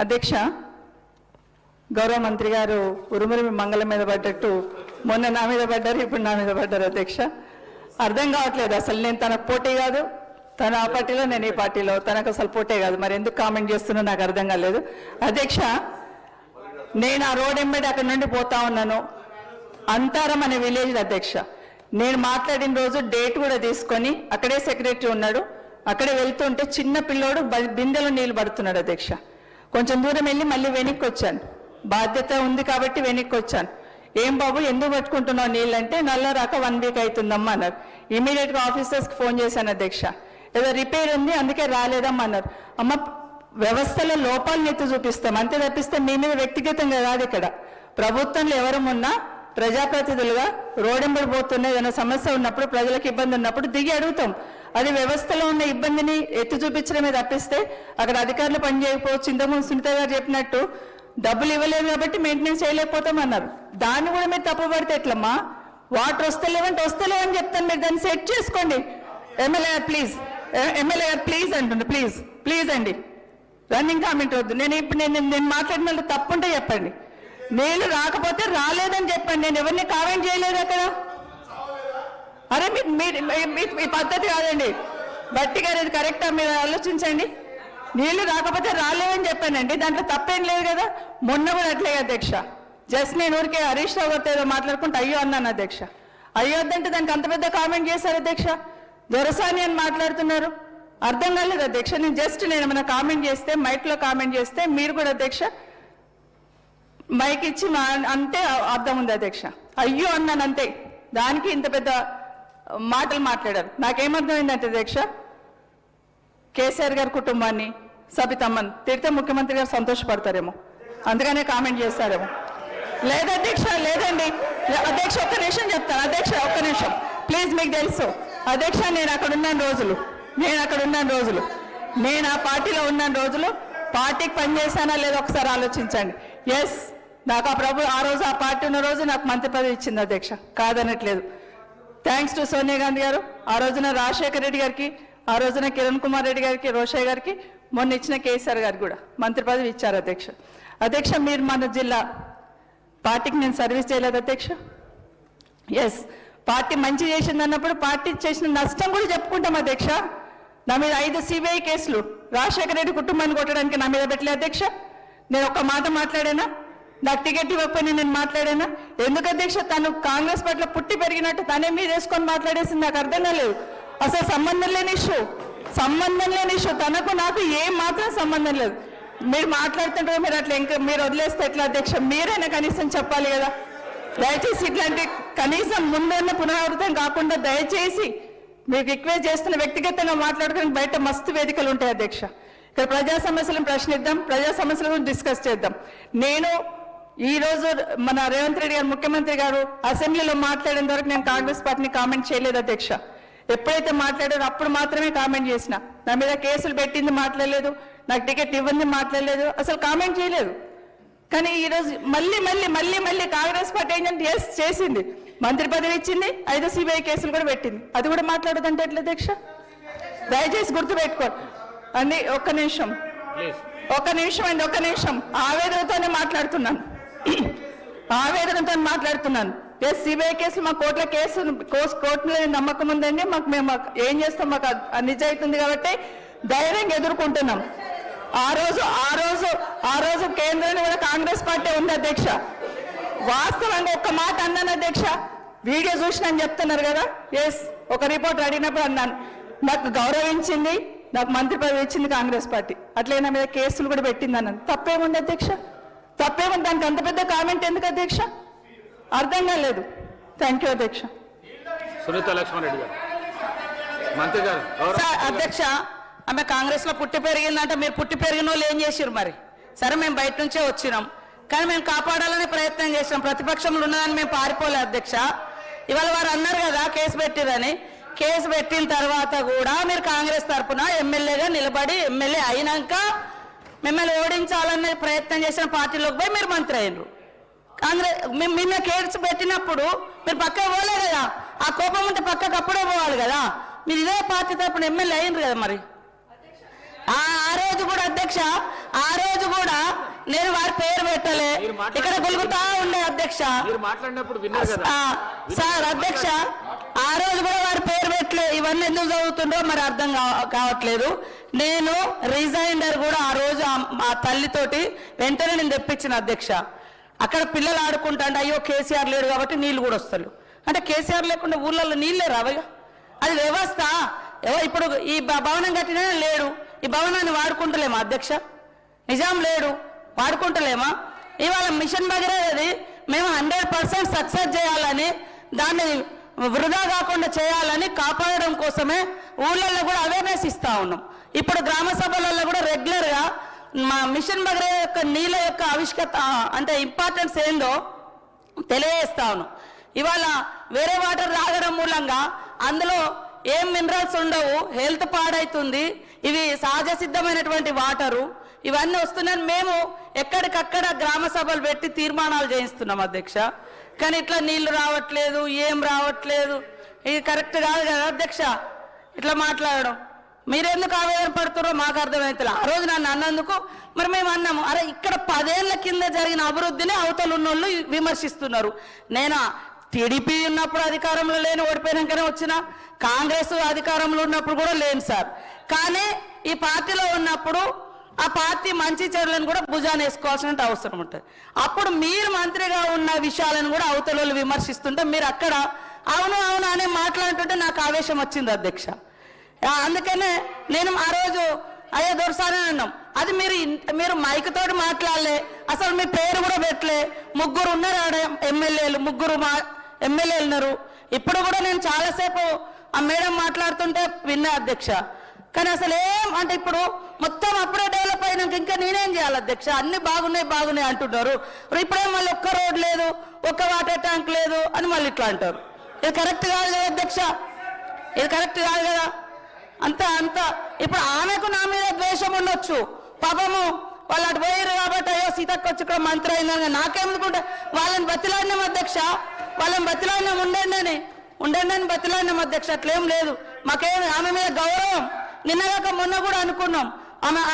అధ్యక్ష, గౌరవ మంత్రి గారు ఉరుమురు మంగళం మీద పడ్డట్టు మొన్న నా మీద పడ్డారు, ఇప్పుడు నా మీద పడ్డారు. అధ్యక్ష, అర్థం కావట్లేదు అసలు. నేను తనకు పోటీ కాదు, తన ఆ పార్టీలో నేను ఈ పార్టీలో, తనకు అసలు పోటీ కాదు. మరి ఎందుకు కామెంట్ చేస్తున్నా నాకు అర్థం కాలేదు. అధ్యక్ష, నేను ఆ రోడ్ ఎంబడి అక్కడి నుండి పోతా ఉన్నాను, అంతారం అనే విలేజ్. అధ్యక్ష, నేను మాట్లాడిన రోజు డేట్ కూడా తీసుకొని అక్కడే సెక్రటరీ ఉన్నాడు, అక్కడే వెళ్తుంటే చిన్న పిల్లోడు బిందెలో నీళ్ళు పడుతున్నాడు. అధ్యక్ష, కొంచెం దూరం వెళ్ళి మళ్ళీ వెనక్కి వచ్చాను, బాధ్యత ఉంది కాబట్టి వెనక్కి వచ్చాను. ఏం బాబు ఎందుకు పట్టుకుంటున్నావు నీళ్ళు అంటే, నల్ల రాక 1 వీక్ అవుతుందమ్మా అన్నారు. ఇమీడియట్గా ఆఫీసర్స్కి ఫోన్ చేశాను. అధ్యక్ష, ఏదో రిపేర్ ఉంది అందుకే రాలేదమ్మా అన్నారు. అమ్మ, వ్యవస్థలో లోపాలను ఎత్తి చూపిస్తాం అంతే తప్పిస్తే మీ మీద వ్యక్తిగతంగా కాదు. ఇక్కడ ప్రభుత్వంలో ఎవరమున్నా ప్రజాప్రతినిధులుగా రోడెంబడి పోతున్న ఏదైనా సమస్య ఉన్నప్పుడు, ప్రజలకు ఇబ్బంది ఉన్నప్పుడు దిగి అడుగుతాం. అది వ్యవస్థలో ఉన్న ఇబ్బందిని ఎత్తి చూపించడమే తప్పిస్తే అక్కడ అధికారులు పనిచేయకపోవచ్చు. ఇంతకుముందు సునీత గారు చెప్పినట్టు డబ్బులు ఇవ్వలేదు కాబట్టి మెయింటెనెన్స్ చేయలేకపోతాం అన్నారు. దాన్ని కూడా మీరు తప్పుపడితే ఎట్లమ్మా? వాటర్ వస్తలేవంటే వస్తలేవని చెప్తాను, మీరు దాన్ని సెట్ చేసుకోండి. ఎమ్మెల్యే గారు ప్లీజ్, ఎమ్మెల్యే గారు ప్లీజ్ అంటుండే, ప్లీజ్ ప్లీజ్ అండి, రన్నింగ్ కామెంట్ వద్దు. నేను మాట్లాడిన తప్పుంటే చెప్పండి. నీళ్ళు రాకపోతే రాలేదని చెప్పండి, నేను ఎవరిని కామెంట్ చేయలేదు అక్కడ. అరే మీ పద్ధతి కాదండి. బట్టి గారు ఇది కరెక్టా? మీరు ఆలోచించండి. నీళ్లు రాకపోతే రాలేవని చెప్పానండి, దాంట్లో తప్పేం లేదు కదా. మొన్న కూడా అట్లే అధ్యక్ష, జస్ట్ నేను ఊరికే హరీష్ రావు గారితో ఏదో మాట్లాడుకుంటే అయ్యో అన్నాను. అధ్యక్ష, అయ్యో వద్దంటే దానికి అంత పెద్ద కామెంట్ చేశారు. అధ్యక్ష, దొరసాని అని మాట్లాడుతున్నారు, అర్థం కాలేదు. అధ్యక్ష, నేను ఏమైనా కామెంట్ చేస్తే, మైక్లో కామెంట్ చేస్తే మీరు కూడా అధ్యక్ష మైక్ ఇచ్చి అంతే అర్థం ఉంది. అధ్యక్ష, అయ్యో అన్నాను అంతే, దానికి ఇంత పెద్ద మాటలు మాట్లాడారు. నాకేమర్థమైందంటే అధ్యక్ష, కేసీఆర్ గారి కుటుంబాన్ని, సబితమ్మని తిడితే ముఖ్యమంత్రి గారు సంతోషపడతారేమో, అందుకనే కామెంట్ చేస్తారేమో. లేదు అధ్యక్ష, లేదండి అధ్యక్ష, ఒక్క నిమిషం చెప్తాను. అధ్యక్ష, ఒక్క నిమిషం ప్లీజ్. మీకు తెలుసు అధ్యక్ష, నేను అక్కడ ఉన్న రోజులు, నేను ఆ పార్టీలో ఉన్న రోజులు, పార్టీకి పనిచేశానా లేదో ఒకసారి ఆలోచించండి. ఎస్, నాకు ఆ రోజు ఆ పార్టీ ఉన్న రోజు నాకు మంత్రి పదవి ఇచ్చింది. అధ్యక్ష, కాదనట్లేదు. థ్యాంక్స్ టు సోనియా గాంధీ గారు, ఆ రోజున రాజశేఖర రెడ్డి గారికి, ఆ రోజున కిరణ్ కుమార్ రెడ్డి గారికి, రోషయ్య గారికి, మొన్న ఇచ్చిన కేసీఆర్ గారికి కూడా మంత్రి పదవి ఇచ్చారు. అధ్యక్ష, మీరు మన జిల్లా పార్టీకి నేను సర్వీస్ చేయలేదు. అధ్యక్ష, ఎస్, పార్టీ మంచి చేసింది అన్నప్పుడు పార్టీ చేసిన నష్టం కూడా చెప్పుకుంటాం. అధ్యక్ష, నా మీద 5 CBI కేసులు రాజశేఖర రెడ్డి కుటుంబాన్ని కొట్టడానికి నా మీద పెట్టలే. అధ్యక్ష, నేను ఒక్క మాట మాట్లాడానా? నాకు టికెట్ ఇవ్వకపోయినా నేను మాట్లాడానా? ఎందుకు అధ్యక్ష? తను కాంగ్రెస్ పట్ల పుట్టి పెరిగినట్టు తనే మీద వేసుకొని మాట్లాడేసింది, నాకు అర్థం కాలేదు. అసలు సంబంధం లేని ఇష్యూ, తనకు నాకు ఏం మాత్రం సంబంధం లేదు. మీరు మాట్లాడుతుంటే మీరు అట్లా ఇంకా మీరు వదిలేస్తే ఎట్లా అధ్యక్ష? మీరైనా కనీసం చెప్పాలి కదా. దయచేసి ఇట్లాంటి కనీసం ముందున్న పునరావృతం కాకుండా దయచేసి మీకు రిక్వెస్ట్ చేస్తున్న, వ్యక్తిగతంగా మాట్లాడుకుని బయట మస్తు వేదికలు ఉంటాయి. అధ్యక్ష, ఇక్కడ ప్రజా సమస్యలను ప్రశ్నిద్దాం, ప్రజా సమస్యల గురించి డిస్కస్ చేద్దాం. నేను ఈ రోజు మన రేవంత్ రెడ్డి గారు ముఖ్యమంత్రి గారు అసెంబ్లీలో మాట్లాడిన వరకు నేను కాంగ్రెస్ పార్టీని కామెంట్ చేయలేదు. అధ్యక్ష, ఎప్పుడైతే మాట్లాడారో అప్పుడు మాత్రమే కామెంట్ చేసిన. నా మీద కేసులు పెట్టింది మాట్లాడలేదు, నాకు టికెట్ ఇవ్వండి మాట్లాడలేదు, అసలు కామెంట్ చేయలేదు. కానీ ఈరోజు మళ్ళీ కాంగ్రెస్ పార్టీ ఏంటంటే ఎస్ చేసింది, మంత్రి పదవి ఇచ్చింది, 5 CBI కేసులు కూడా పెట్టింది, అది కూడా మాట్లాడదంటే ఎట్లా అధ్యక్ష? దయచేసి గుర్తుపెట్టుకోండి అండి. ఒక్క నిమిషం ఆవేదనతోనే మాట్లాడుతున్నాను. ఎస్, CBI కేసులు మా కోర్టులో నమ్మకం ఉందండి. మేము ఏం చేస్తాం, మాకు నిజాయితీ ఉంది కాబట్టి ధైర్యంగా ఎదుర్కొంటున్నాం. ఆ రోజు కేంద్రంలో కూడా కాంగ్రెస్ పార్టీ ఉంది. అధ్యక్ష, వాస్తవంగా ఒక్క మాట అన్నాను. అధ్యక్ష, వీడియో చూసినని చెప్తున్నారు కదా. ఎస్, ఒక రిపోర్ట్ అడిగినప్పుడు అన్నాను, నాకు గౌరవించింది, నాకు మంత్రి పదవి ఇచ్చింది కాంగ్రెస్ పార్టీ, అట్లయినా మీద కేసులు కూడా పెట్టింది అన్నాను. తప్పేముంది అధ్యక్ష? తప్పేముంది? దానికి అంత పెద్ద కామెంట్ ఎందుకు అధ్యక్ష? అర్థం కాలేదు. థ్యాంక్ యూ అధ్యక్ష. సునీత లక్ష్మణ్ రెడ్డి గారు, మంత్రి గారు. అధ్యక్ష, ఆమె కాంగ్రెస్ లో పుట్టి పెరిగిందంటే మీరు పుట్టి పెరిగిన వాళ్ళు ఏం చేసారు మరి? సరే, మేము బయట నుంచే వచ్చినాం, కానీ మేము కాపాడాలనే ప్రయత్నం చేసినాం. ప్రతిపక్షంలో ఉన్నదని మేము పారిపోలే. అధ్యక్ష, ఇవాళ వారు అన్నారు కదా కేసు పెట్టిరని. కేసు పెట్టిన తర్వాత కూడా మీరు కాంగ్రెస్ తరఫున ఎమ్మెల్యేగా నిలబడి, ఎమ్మెల్యే అయినాక మిమ్మల్ని ఓడించాలనే ప్రయత్నం చేసిన పార్టీలోకి పోయి మీరు మంత్రి అయ్యారు. కాంగ్రెస్ నిన్న కేసు పెట్టినప్పుడు మీరు పక్కకు పోలే కదా, ఆ కోపం ఉంటే పక్కకు అప్పుడే పోవాలి కదా. మీరు ఇదే పార్టీ తరఫున ఎమ్మెల్యే అయ్యారు కదా. మరి ఆ రోజు కూడా అధ్యక్ష, ఆ రోజు కూడా నేను వారి పేరు పెట్టలే, ఇక్కడ గులుగుతా ఉండే అధ్యక్ష. మీరు మాట్లాడినప్పుడు విన్నారు కదా. సార్ అధ్యక్ష, ఆ రోజు కూడా వారి పేరు పెట్టలే. ఇవన్నీ ఎందుకు చదువుతుండో మరి అర్థం కావట్లేదు. నేను రిజైండర్ కూడా ఆ రోజు మా తల్లితోటి వెంటనే నేను తెప్పించిన అధ్యక్ష. అక్కడ పిల్లలు ఆడుకుంటాంటే అయ్యో కేసీఆర్ లేడు కాబట్టి నీళ్లు కూడా వస్తారు అంటే కేసీఆర్ లేకుండా ఊళ్ళల్లో నీళ్ళే రావయ్యా. అది వ్యవస్థ. ఇప్పుడు ఈ భవనం కట్టినా లేడు, ఈ భవనాన్ని వాడుకుంటలేమా అధ్యక్ష? నిజాం లేడు, వాడుకుంటలేమా? ఇవాళ మిషన్ భగీరథది మేము 100% సక్సెస్ చేయాలని, దాన్ని వృధా కాకుండా చేయాలని కాపాడడం కోసమే ఊళ్ళల్లో కూడా అవేర్నెస్ ఇస్తా ఉన్నాం. ఇప్పుడు గ్రామ సభలలో కూడా రెగ్యులర్గా మా మిషన్ భగీరథ యొక్క నీళ్ళ యొక్క ఆవిష్కత అంటే ఇంపార్టెన్స్ ఏందో తెలియజేస్తా ఉన్నాం. ఇవాళ వేరే వాటర్ తాగడం మూలంగా అందులో ఏం మినరల్స్ ఉండవు, హెల్త్ పాడైతుంది. ఇవి సహజ సిద్ధమైనటువంటి వాటరు, ఇవన్నీ వస్తున్నాయని మేము ఎక్కడికక్కడ గ్రామ సభలు పెట్టి తీర్మానాలు చేయిస్తున్నాం అధ్యక్ష. కానీ ఇట్లా నీళ్లు రావట్లేదు, ఏం రావట్లేదు, ఇది కరెక్ట్ కాదు కదా అధ్యక్ష ఇట్లా మాట్లాడడం. మీరెందుకు ఆవేదన పడుతున్నారో మాకు అర్థమవుతుంది. ఆ రోజు నన్ను అన్నందుకు మరి మేము అన్నాము, అరే ఇక్కడ 10 ఏళ్ల కింద జరిగిన అభివృద్ధిని అవతల ఉన్నోళ్ళు విమర్శిస్తున్నారు. నేను టీడీపీ ఉన్నప్పుడు అధికారంలో లేని, ఓడిపోయినాకనే వచ్చిన, కాంగ్రెస్ అధికారంలో ఉన్నప్పుడు కూడా లేను సార్. కానీ ఈ పార్టీలో ఉన్నప్పుడు ఆ పార్టీ మంచి చెడులను కూడా భుజాన్ని వేసుకోవాల్సిన అవసరం ఉంటుంది. అప్పుడు మీరు మంత్రిగా ఉన్న విషయాలను కూడా అవతల విమర్శిస్తుంటే మీరు అక్కడ అవును అవును అనే మాట్లాడుతుంటే నాకు ఆవేశం వచ్చింది అధ్యక్ష. అందుకనే నేను ఆ రోజు అయ్యే దొరసానే అన్నాం. అది మీరు మైక్ తోటి మాట్లాడలే, అసలు మీ పేరు కూడా పెట్టలే. 3 ఉన్నారు ఆడ ఎమ్మెల్యేలు, 3 మా ఎమ్మెల్యేలు ఉన్నారు. ఇప్పుడు కూడా నేను చాలాసేపు ఆ మేడం మాట్లాడుతుంటే విన్నా అధ్యక్ష. కానీ అసలు ఏం అంటే ఇప్పుడు మొత్తం అప్పుడే డెవలప్ అయినాక ఇంకా నేనేం చేయాలి అధ్యక్ష? అన్ని బాగున్నాయి అంటున్నారు. ఇప్పుడేం మళ్ళీ ఒక్క రోడ్ లేదు, ఒక్క వాటర్ ట్యాంక్ లేదు అని మళ్ళీ ఇట్లా అంటారు. ఇది కరెక్ట్ కాదు కదా అధ్యక్ష, ఇది కరెక్ట్ కాదు కదా. అంత ఇప్పుడు ఆమెకు నా మీద ద్వేషం ఉండొచ్చు, పాపము వాళ్ళు అటు పోయారు కాబట్టి అయ్యో సీతక్క వచ్చి ఇక్కడ మంత్రి అయిందని నాకేమనుకుంటా. వాళ్ళని బతిలాడినాం అధ్యక్ష, వాళ్ళని బతిలాడినాం, ఉండండి అని బతిలాడినాం అధ్యక్ష. అట్లేం లేదు, మాకేం ఆమె మీద గౌరవం. నిన్నగాక మొన్న కూడా అనుకున్నాం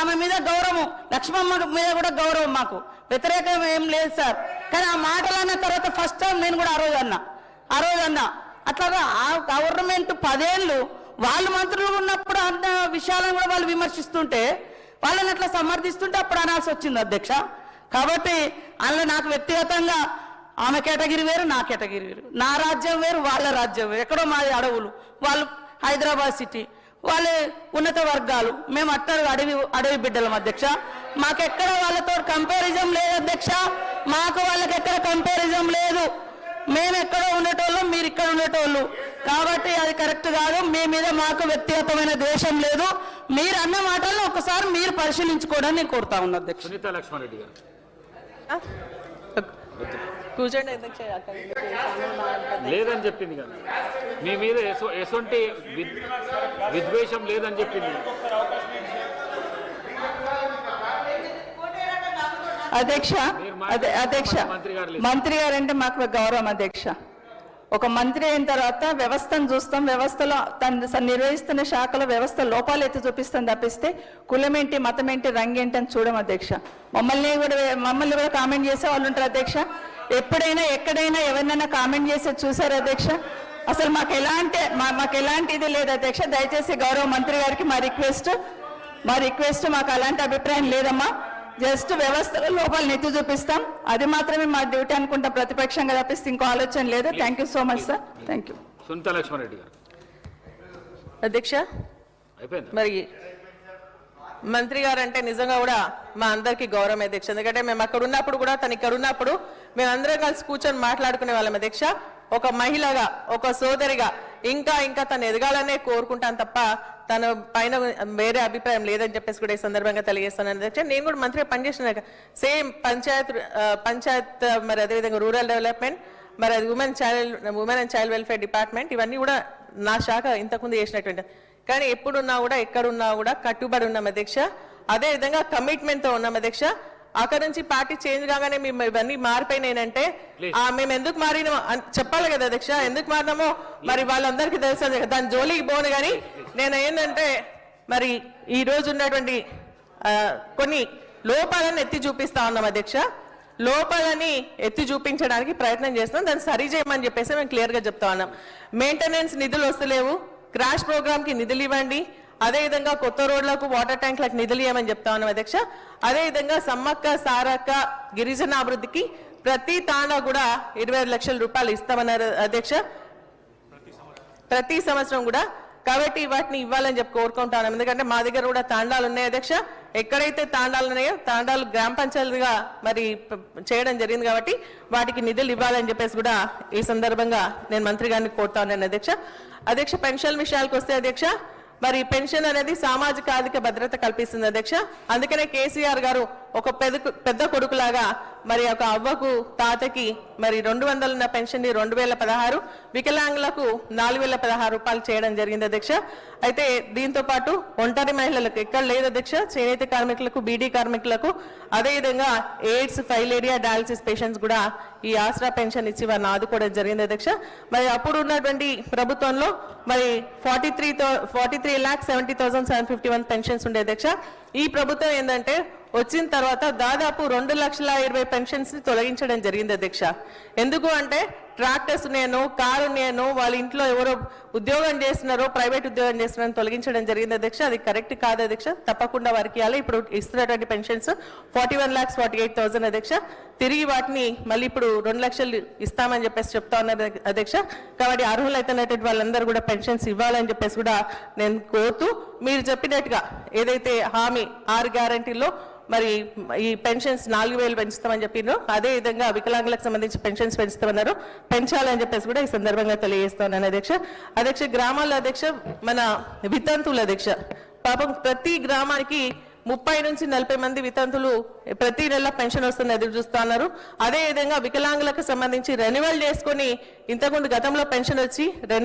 ఆమె మీద గౌరవం, లక్ష్మమ్మ మీద కూడా గౌరవం, మాకు వ్యతిరేకం ఏం లేదు సార్. కానీ ఆ మాటలు అన్న తర్వాత ఫస్ట్ టైం నేను కూడా ఆ రోజు అన్నా అట్లాగా ఆ గవర్నమెంట్ 10 ఏళ్ళు వాళ్ళు మంత్రులు ఉన్నప్పుడు అన్న విషయాలను కూడా వాళ్ళు విమర్శిస్తుంటే, వాళ్ళని అట్లా సమర్థిస్తుంటే అప్పుడు అనాల్సి వచ్చింది అధ్యక్ష. కాబట్టి అందులో నాకు వ్యక్తిగతంగా ఆమె కేటగిరీ వేరు, నా కేటగిరీ వేరు, నా రాజ్యం వేరు, వాళ్ళ రాజ్యం వేరు. ఎక్కడో మాది అడవులు, వాళ్ళు హైదరాబాద్ సిటీ, వాళ్ళ ఉన్నత వర్గాలు, మేము అడవి బిడ్డలం అధ్యక్ష. మాకెక్కడ వాళ్ళతో కంపారిజం లేదు అధ్యక్ష, మాకు వాళ్ళకి ఎక్కడ కంపారిజం లేదు. మేము ఎక్కడో ఉండేటోళ్ళు, మీరు ఇక్కడ ఉండేటోళ్ళు, కాబట్టి అది కరెక్ట్ కాదు. మీ మీద మాకు వ్యక్తిగతమైన ద్వేషం లేదు. మీరు అన్న మాటలను ఒకసారి మీరు పరిశీలించుకోవడానికి నేను కోరుతా ఉన్నా అధ్యక్ష. సునీత లక్ష్మారెడ్డి గారు కూర్చోండి అధ్యక్ష. లేదని చెప్పింది కదా, మీ మీద ఎటువంటి విద్వేషం లేదని చెప్పింది. అధ్యక్ష మంత్రి గారు అంటే మాకు గౌరవం అధ్యక్ష. ఒక మంత్రి అయిన తర్వాత వ్యవస్థను చూస్తాం, వ్యవస్థలో తను నిర్వహిస్తున్న శాఖలో వ్యవస్థ లోపాలు ఎత్తి చూపిస్తాం తప్పిస్తే కులమేంటి, మతమేంటి, రంగేంటి అని చూడం అధ్యక్ష. మమ్మల్ని కూడా కామెంట్ చేసే వాళ్ళు ఉంటారు అధ్యక్ష. ఎప్పుడైనా ఎక్కడైనా ఎవరినైనా కామెంట్ చేసే చూసారు అధ్యక్ష? అసలు మాకు ఎలాంటి ఇది లేదు అధ్యక్ష. దయచేసి గౌరవ మంత్రి గారికి మా రిక్వెస్ట్ మాకు అలాంటి అభిప్రాయం లేదమ్మా. జస్ట్ వ్యవస్థలో లోపాలను ఎత్తి చూపిస్తాం, అది మాత్రమే మా డ్యూటీ అనుకుంటాం ప్రతిపక్షంగా తప్పిస్తే ఇంకో ఆలోచన లేదు. Thank you so much sir. Thank you. Sunitha Laxma Reddy గారు అధ్యక్ష, అయిపోయింది. మరి మంత్రి గారు అంటే నిజంగా కూడా మా అందరికీ గౌరవం అధ్యక్ష. ఎందుకంటే మేము అక్కడ ఉన్నప్పుడు కూడా తను ఇక్కడ ఉన్నప్పుడు మేమందరం కలిసి కూర్చొని మాట్లాడుకునే వాళ్ళం అధ్యక్ష. ఒక మహిళగా, ఒక సోదరిగా ఇంకా తను ఎదగాలనే కోరుకుంటాను తప్ప తన పైన వేరే అభిప్రాయం లేదని చెప్పేసి కూడా ఈ సందర్భంగా తెలియజేస్తాను అధ్యక్ష. నేను కూడా మంత్రిగా పనిచేసిన సేమ్ పంచాయత్ మరి అదేవిధంగా రూరల్ డెవలప్మెంట్, మరి అది women and child welfare department, ఇవన్నీ కూడా నా శాఖ ఇంతకుముందు చేసినటువంటి. కానీ ఎప్పుడున్నా కూడా ఎక్కడున్నా కూడా కట్టుబడి ఉన్నాం అధ్యక్ష. అదే విధంగా కమిట్మెంట్ తో ఉన్నాం అధ్యక్ష. అక్కడ నుంచి పార్టీ చేంజ్ కాగానే మేము ఇవన్నీ మారిపోయినాయంటే మేము ఎందుకు మారినామో చెప్పాలి కదా అధ్యక్ష. ఎందుకు మారినామో మరి వాళ్ళందరికీ తెలుసు. దాని జోలికి పోను. కానీ నేను ఏంటంటే మరి ఈ రోజు ఉన్నటువంటి కొన్ని లోపాలను ఎత్తి చూపిస్తా ఉన్నాం అధ్యక్ష. లోపాలని ఎత్తి చూపించడానికి ప్రయత్నం చేస్తున్నాం, దాన్ని సరి చేయమని చెప్పేసి మేము క్లియర్ గా చెప్తా ఉన్నాం. మెయింటెనెన్స్ నిధులు వస్తలేవు, క్రాష్ ప్రోగ్రామ్ కి నిధులు ఇవ్వండి, అదేవిధంగా కొత్త రోడ్లకు వాటర్ ట్యాంక్లకు నిధులు ఇవ్వమని చెప్తా ఉన్నాం అధ్యక్ష. అదేవిధంగా సమ్మక్క సారక్క గిరిజన అభివృద్ధికి ప్రతి తాండా కూడా 25 లక్షల రూపాయలు ఇస్తామన్నారు అధ్యక్ష, ప్రతి సంవత్సరం కూడా. కాబట్టి వాటిని ఇవ్వాలని చెప్పి కోరుకుంటాను, ఎందుకంటే మా దగ్గర కూడా తాండాలు ఉన్నాయి అధ్యక్ష. ఎక్కడైతే తాండాలు ఉన్నాయో తాండాలు గ్రామ పంచాయతీగా మరి చేయడం జరిగింది, కాబట్టి వాటికి నిధులు ఇవ్వాలని చెప్పేసి కూడా ఈ సందర్భంగా నేను మంత్రి గారిని కోరుతా ఉన్నాను అధ్యక్ష. అధ్యక్ష, పెన్షన్ విషయాలకు వస్తే అధ్యక్ష, మరి పెన్షన్ అనేది సామాజిక ఆర్థిక భద్రత కల్పిస్తుంది అధ్యక్ష. అందుకనే కేసీఆర్ గారు ఒక పెద్ద కొడుకులాగా మరి ఒక అవ్వకు తాతకి మరి 200 ఉన్న పెన్షన్ 2016, వికలాంగులకు 4016 రూపాయలు చేయడం జరిగింది అధ్యక్ష. అయితే దీంతో పాటు ఒంటరి మహిళలకు ఎక్కడ లేదు అధ్యక్ష, చేనేత కార్మికులకు, బీడీ కార్మికులకు, అదేవిధంగా ఎయిడ్స్, ఫైలేరియా, డయాలసిస్ పేషెంట్స్ కూడా ఈ ఆసరా పెన్షన్ ఇచ్చి వారిని ఆదుకోవడం జరిగింది అధ్యక్ష. మరి అప్పుడు ఉన్నటువంటి ప్రభుత్వంలో మరి 43,70,751 పెన్షన్స్ ఉండే అధ్యక్ష. ఈ ప్రభుత్వం ఏంటంటే వచ్చిన తర్వాత దాదాపు 2,20,000 పెన్షన్స్ ని తొలగించడం జరిగింది అధ్యక్ష. ఎందుకు అంటే ట్రాక్టర్స్ ఉన్నాయను, కారు ఉన్నాయను, వాళ్ళ ఇంట్లో ఎవరో ఉద్యోగం చేస్తున్నారో, ప్రైవేట్ ఉద్యోగం చేస్తున్నారో తొలగించడం జరిగింది అధ్యక్ష. అది కరెక్ట్ కాదు అధ్యక్ష, తప్పకుండా వారికి ఇవ్వాలి. ఇప్పుడు ఇస్తున్నటువంటి పెన్షన్స్ 41,48,000 అధ్యక్ష. తిరిగి వాటిని మళ్ళీ ఇప్పుడు 2 లక్షలు ఇస్తామని చెప్పేసి చెప్తా ఉన్నారు అధ్యక్ష. కాబట్టి అర్హులైతున్నటువంటి వాళ్ళందరూ కూడా పెన్షన్స్ ఇవ్వాలని చెప్పేసి కూడా నేను కోరుతూ, మీరు చెప్పినట్టుగా ఏదైతే హామీ 6 గ్యారంటీల్లో మరి ఈ పెన్షన్స్ 4,000 పెంచుతామని చెప్పిండ్రు, అదే విధంగా వికలాంగులకు సంబంధించి పెన్షన్స్ పెంచుతామన్నారు, పెంచాలని చెప్పేసి కూడా ఈ సందర్భంగా తెలియజేస్తున్నాను అధ్యక్ష. అధ్యక్ష, గ్రామాల్లో అధ్యక్ష మన వితంతువులు అధ్యక్ష, పాపం ప్రతి గ్రామానికి 30 నుంచి 40 మంది వితంతులు ప్రతి నెల పెన్షన్ వస్తుంది ఎదురు చూస్తా ఉన్నారు. అదే విధంగా వికలాంగులకు సంబంధించి రెన్యువల్ చేసుకొని, ఇంతకుముందు గతంలో పెన్షన్ వచ్చి